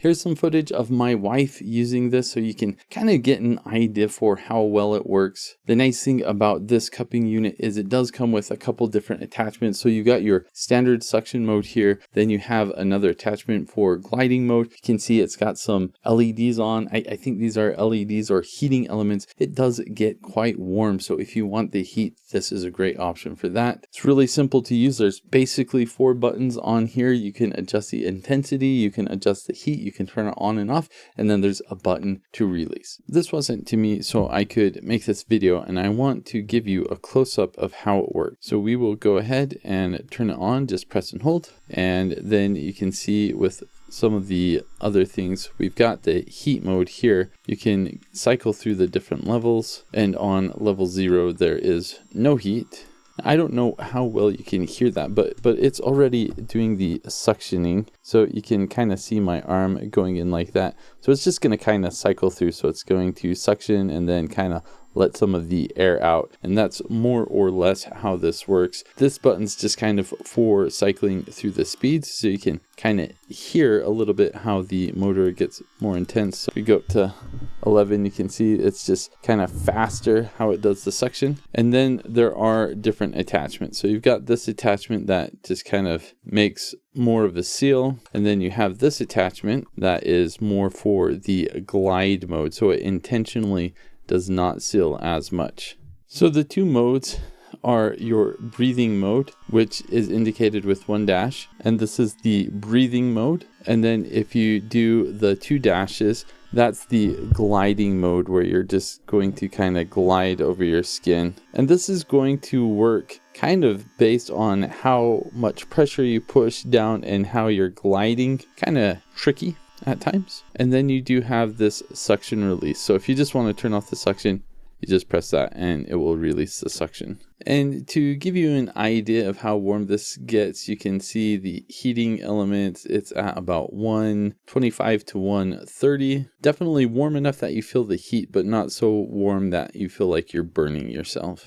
Here's some footage of my wife using this so you can kind of get an idea for how well it works. The nice thing about this cupping unit is it does come with a couple different attachments. So you got your standard suction mode here, then you have another attachment for gliding mode. You can see it's got some LEDs on. I think these are LEDs or heating elements. It does get quite warm, so if you want the heat, this is a great option for that. It's really simple to use. There's basically 4 buttons on here. You can adjust the intensity, you can adjust the heat, you can turn it on and off, and then there's a button to release. This wasn't to me so I could make this video, and I want to give you a close-up of how it works. So we will go ahead and turn it on, just press and hold, and then you can see with some of the other things, we've got the heat mode here. You can cycle through the different levels, and on level 0 there is no heat. I don't know how well you can hear that, but it's already doing the suctioning, so you can kind of see my arm going in like that. So it's just going to kind of cycle through, so it's going to suction and then kind of let some of the air out, and that's more or less how this works. This button's just kind of for cycling through the speeds, so you can kind of hear a little bit how the motor gets more intense. So if we go up to 11, you can see it's just kind of faster how it does the suction. And then there are different attachments. So you've got this attachment that just kind of makes more of a seal, and then you have this attachment that is more for the glide mode, so it intentionally does not seal as much. So the 2 modes are your breathing mode, which is indicated with 1 dash, and this is the breathing mode. And then if you do the 2 dashes, that's the gliding mode, where you're just going to kind of glide over your skin. And this is going to work kind of based on how much pressure you push down and how you're gliding. Kind of tricky at times. And then you do have this suction release. So if you just want to turn off the suction, you just press that and it will release the suction. And to give you an idea of how warm this gets, you can see the heating elements. It's at about 125 to 130. Definitely warm enough that you feel the heat, but not so warm that you feel like you're burning yourself.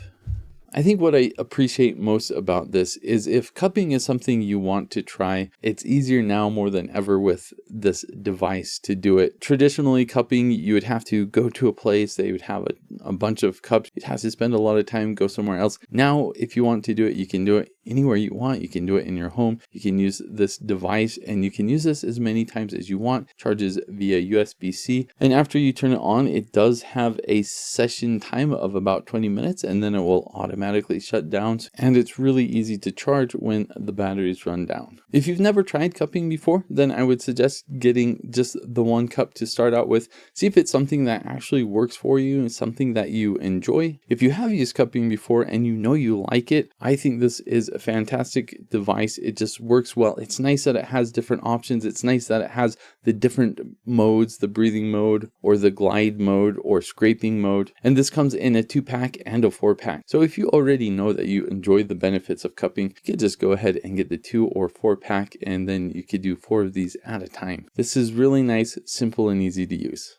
I think what I appreciate most about this is if cupping is something you want to try, it's easier now more than ever with this device to do it. Traditionally, cupping, you would have to go to a place, they would have a bunch of cups, you'd have to spend a lot of time, go somewhere else. Now, if you want to do it, you can do it anywhere you want. You can do it in your home. You can use this device, and you can use this as many times as you want. It charges via USB-C, and after you turn it on, it does have a session time of about 20 minutes, and then it will automatically shut down, and it's really easy to charge when the batteries run down. If you've never tried cupping before, then I would suggest getting just the 1 cup to start out with. See if it's something that actually works for you and something that you enjoy. If you have used cupping before and you know you like it, I think this is a fantastic device. It just works well. It's nice that it has different options. It's nice that it has the different modes, the breathing mode or the glide mode or scraping mode. And this comes in a 2-pack and a 4-pack. So if you already know that you enjoy the benefits of cupping, you could just go ahead and get the 2 or 4-pack, and then you could do 4 of these at a time. This is really nice, simple, and easy to use.